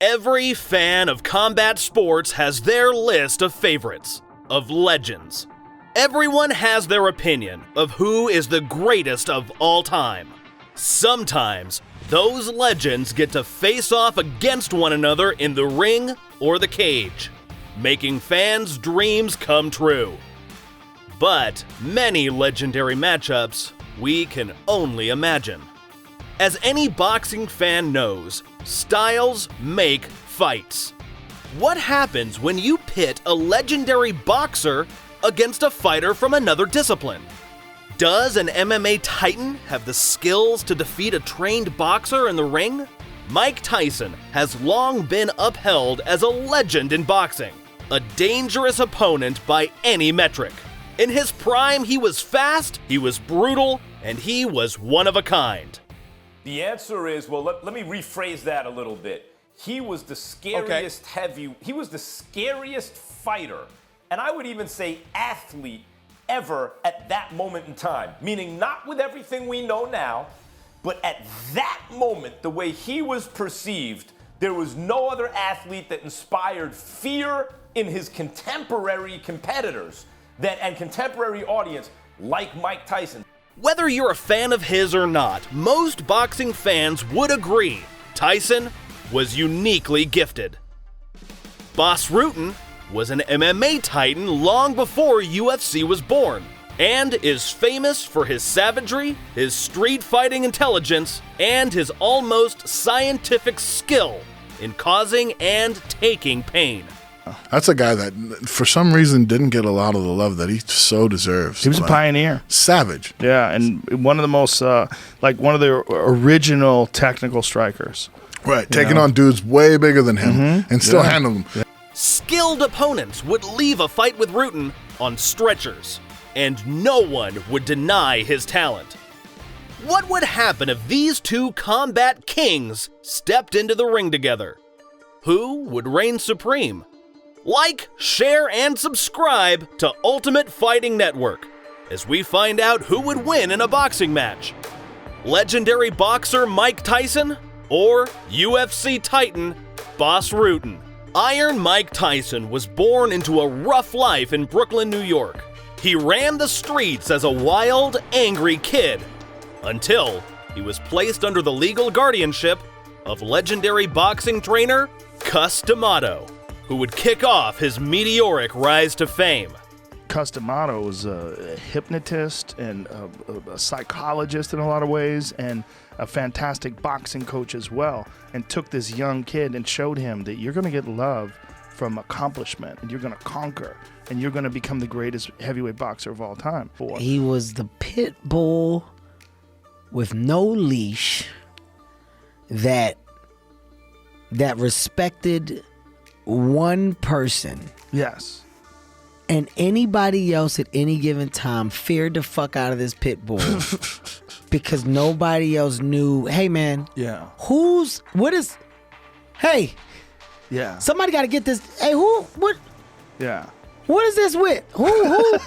Every fan of combat sports has their list of favorites, of legends. Everyone has their opinion of who is the greatest of all time. Sometimes, those legends get to face off against one another in the ring or the cage, making fans' dreams come true. But many legendary matchups we can only imagine. As any boxing fan knows, styles make fights. What happens when you pit a legendary boxer against a fighter from another discipline? Does an MMA titan have the skills to defeat a trained boxer in the ring? Mike Tyson has long been upheld as a legend in boxing, a dangerous opponent by any metric. In his prime, he was fast, he was brutal, and he was one of a kind. The answer is, well, let me rephrase that a little bit. He was the scariest he was the scariest fighter, and I would even say athlete ever at that moment in time. Meaning not with everything we know now, but at that moment, the way he was perceived, there was no other athlete that inspired fear in his contemporary competitors and contemporary audience like Mike Tyson. Whether you're a fan of his or not, most boxing fans would agree Tyson was uniquely gifted. Bas Rutten was an MMA titan long before UFC was born, and is famous for his savagery, his street fighting intelligence, and his almost scientific skill in causing and taking pain. That's a guy that, for some reason, didn't get a lot of the love that he so deserves. He was a pioneer. Savage. Yeah, and one of the most, one of the original technical strikers. Right, taking on dudes way bigger than him and still handling them. Yeah. Skilled opponents would leave a fight with Rutten on stretchers, and no one would deny his talent. What would happen if these two combat kings stepped into the ring together? Who would reign supreme? Like, share, and subscribe to Ultimate Fighting Network as we find out who would win in a boxing match. Legendary boxer Mike Tyson or UFC titan Bas Rutten? Iron Mike Tyson was born into a rough life in Brooklyn, New York. He ran the streets as a wild, angry kid until he was placed under the legal guardianship of legendary boxing trainer Cus D'Amato, who would kick off his meteoric rise to fame. Cus D'Amato was a hypnotist and a psychologist in a lot of ways, and a fantastic boxing coach as well, and took this young kid and showed him that you're going to get love from accomplishment, and you're going to conquer, and you're going to become the greatest heavyweight boxer of all time. He was the pit bull with no leash that respected one person. Yes. And anybody else at any given time feared the fuck out of this pit bull because nobody else knew, hey man, yeah, hey, yeah, somebody got to get this, hey, what is this with? Who?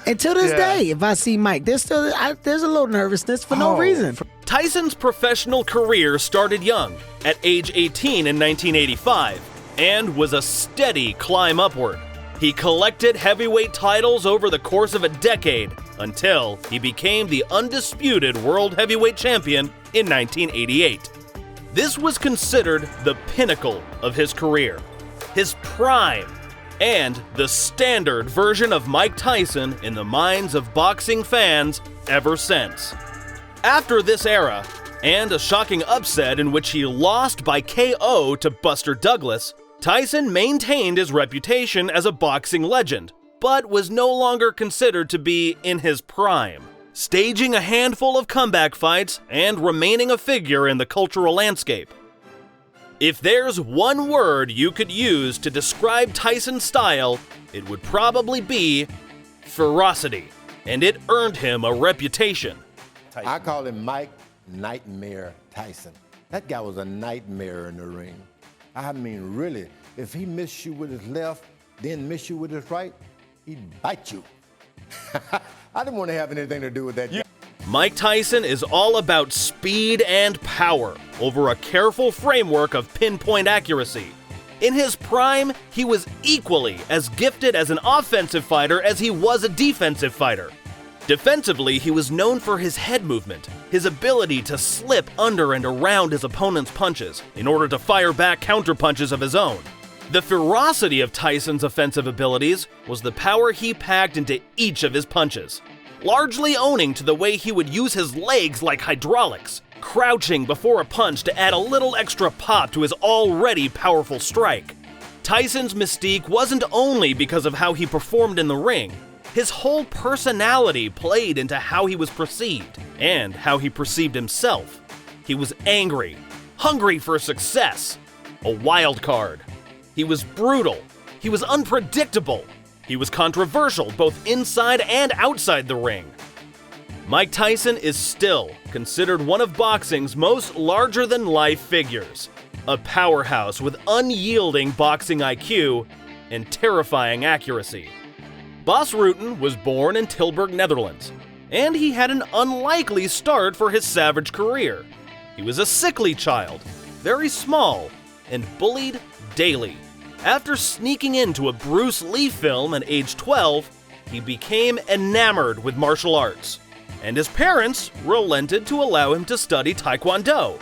And to this day, if I see Mike, there's a little nervousness for no reason. Tyson's professional career started young, at age 18 in 1985, and was a steady climb upward. He collected heavyweight titles over the course of a decade until he became the Undisputed World Heavyweight Champion in 1988. This was considered the pinnacle of his career, his prime, and the standard version of Mike Tyson in the minds of boxing fans ever since. After this era, and a shocking upset in which he lost by KO to Buster Douglas, Tyson maintained his reputation as a boxing legend, but was no longer considered to be in his prime, staging a handful of comeback fights and remaining a figure in the cultural landscape. If there's one word you could use to describe Tyson's style, it would probably be ferocity, and it earned him a reputation. I call him Mike Nightmare Tyson. That guy was a nightmare in the ring. I mean, really, if he missed you with his left, then missed you with his right, he'd bite you. I didn't want to have anything to do with that. Mike Tyson is all about speed and power over a careful framework of pinpoint accuracy. In his prime, he was equally as gifted as an offensive fighter as he was a defensive fighter. Defensively, he was known for his head movement, his ability to slip under and around his opponent's punches in order to fire back counterpunches of his own. The ferocity of Tyson's offensive abilities was the power he packed into each of his punches, largely owing to the way he would use his legs like hydraulics, crouching before a punch to add a little extra pop to his already powerful strike. Tyson's mystique wasn't only because of how he performed in the ring. His whole personality played into how he was perceived and how he perceived himself. He was angry, hungry for success, a wild card. He was brutal. He was unpredictable. He was controversial both inside and outside the ring. Mike Tyson is still considered one of boxing's most larger-than-life figures, a powerhouse with unyielding boxing IQ and terrifying accuracy. Bas Rutten was born in Tilburg, Netherlands, and he had an unlikely start for his savage career. He was a sickly child, very small, and bullied daily. After sneaking into a Bruce Lee film at age 12, he became enamored with martial arts, and his parents relented to allow him to study Taekwondo.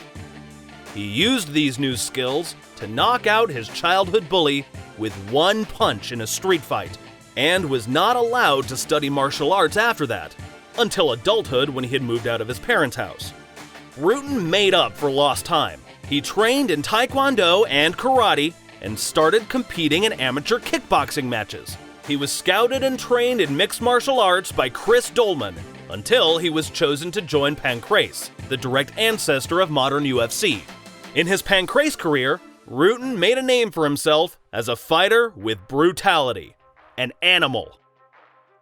He used these new skills to knock out his childhood bully with one punch in a street fight, and was not allowed to study martial arts after that, until adulthood when he had moved out of his parents' house. Rutten made up for lost time. He trained in Taekwondo and karate, and started competing in amateur kickboxing matches. He was scouted and trained in mixed martial arts by Chris Dolman until he was chosen to join Pancrase, the direct ancestor of modern UFC. In his Pancrase career, Rutten made a name for himself as a fighter with brutality, an animal.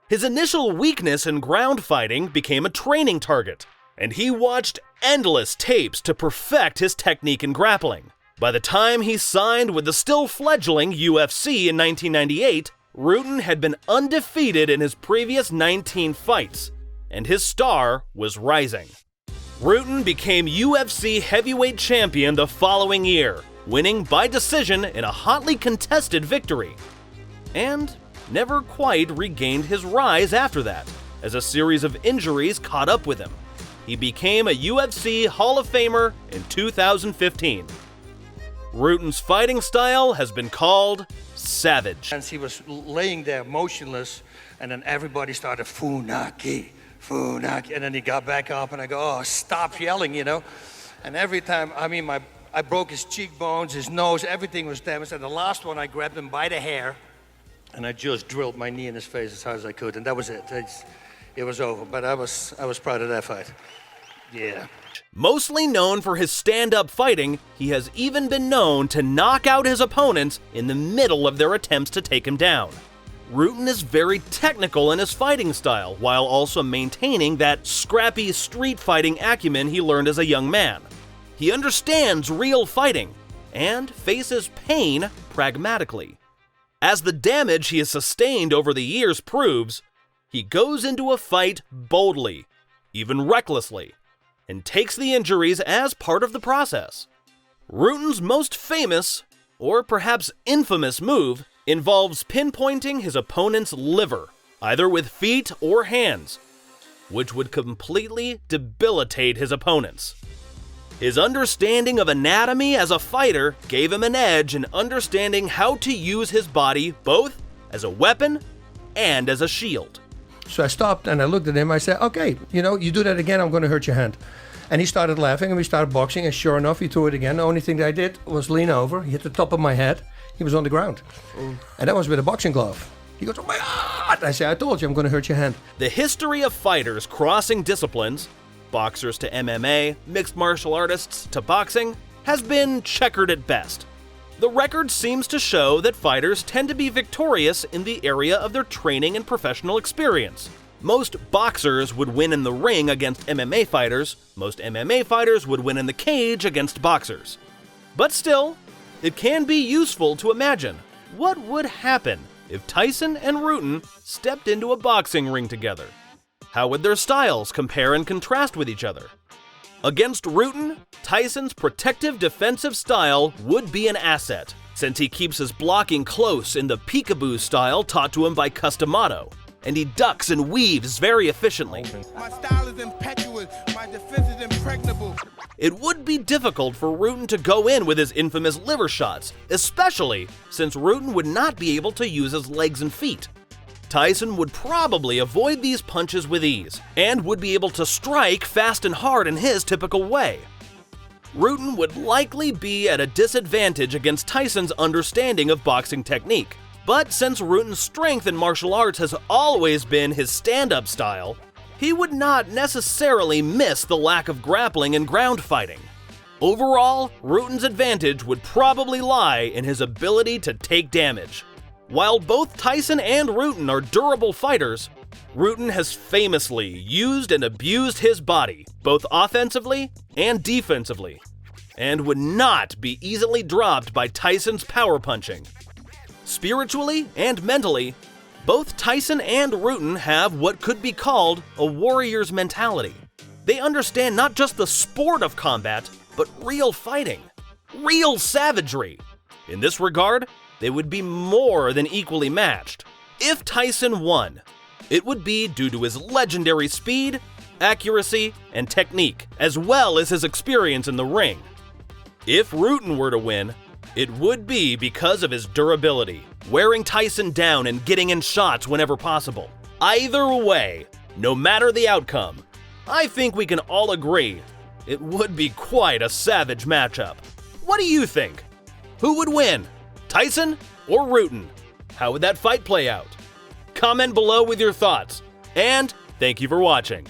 His initial weakness in ground fighting became a training target, and he watched endless tapes to perfect his technique in grappling. By the time he signed with the still-fledgling UFC in 1998, Rutten had been undefeated in his previous 19 fights, and his star was rising. Rutten became UFC Heavyweight Champion the following year, winning by decision in a hotly contested victory, and never quite regained his rise after that, as a series of injuries caught up with him. He became a UFC Hall of Famer in 2015. Rutten's fighting style has been called savage. And he was laying there motionless, and then everybody started, Funaki, Funaki, and then he got back up, and I go, oh, stop yelling, you know? And every time, I broke his cheekbones, his nose, everything was damaged, and the last one, I grabbed him by the hair, and I just drilled my knee in his face as hard as I could, and that was it. It was over, but I was proud of that fight. Yeah. Mostly known for his stand-up fighting, he has even been known to knock out his opponents in the middle of their attempts to take him down. Rutten is very technical in his fighting style, while also maintaining that scrappy street fighting acumen he learned as a young man. He understands real fighting and faces pain pragmatically. As the damage he has sustained over the years proves, he goes into a fight boldly, even recklessly, and takes the injuries as part of the process. Rutten's most famous, or perhaps infamous move, involves pinpointing his opponent's liver, either with feet or hands, which would completely debilitate his opponents. His understanding of anatomy as a fighter gave him an edge in understanding how to use his body both as a weapon and as a shield. So I stopped and I looked at him. I said, okay, you do that again, I'm going to hurt your hand. And he started laughing and we started boxing, and sure enough, he threw it again. The only thing that I did was lean over. He hit the top of my head. He was on the ground. Ooh. And that was with a boxing glove. He goes, oh my God! I said, I told you I'm going to hurt your hand. The history of fighters crossing disciplines, boxers to MMA, mixed martial artists to boxing, has been checkered at best. The record seems to show that fighters tend to be victorious in the area of their training and professional experience. Most boxers would win in the ring against MMA fighters. Most MMA fighters would win in the cage against boxers. But still, it can be useful to imagine what would happen if Tyson and Rutten stepped into a boxing ring together. How would their styles compare and contrast with each other? Against Rutten, Tyson's protective defensive style would be an asset, since he keeps his blocking close in the peekaboo style taught to him by Customato, and he ducks and weaves very efficiently. My style is impetuous, my defense is impregnable. It would be difficult for Rutten to go in with his infamous liver shots, especially since Rutten would not be able to use his legs and feet. Tyson would probably avoid these punches with ease, and would be able to strike fast and hard in his typical way. Rutten would likely be at a disadvantage against Tyson's understanding of boxing technique, but since Rutten's strength in martial arts has always been his stand-up style, he would not necessarily miss the lack of grappling and ground fighting. Overall, Rutten's advantage would probably lie in his ability to take damage. While both Tyson and Rutten are durable fighters, Rutten has famously used and abused his body, both offensively and defensively, and would not be easily dropped by Tyson's power punching. Spiritually and mentally, both Tyson and Rutten have what could be called a warrior's mentality. They understand not just the sport of combat, but real fighting, real savagery. In this regard, they would be more than equally matched. If Tyson won, it would be due to his legendary speed, accuracy, and technique, as well as his experience in the ring. If Rutten were to win, it would be because of his durability, wearing Tyson down and getting in shots whenever possible. Either way, no matter the outcome, I think we can all agree it would be quite a savage matchup. What do you think? Who would win, Tyson or Rutten? How would that fight play out? Comment below with your thoughts, and thank you for watching.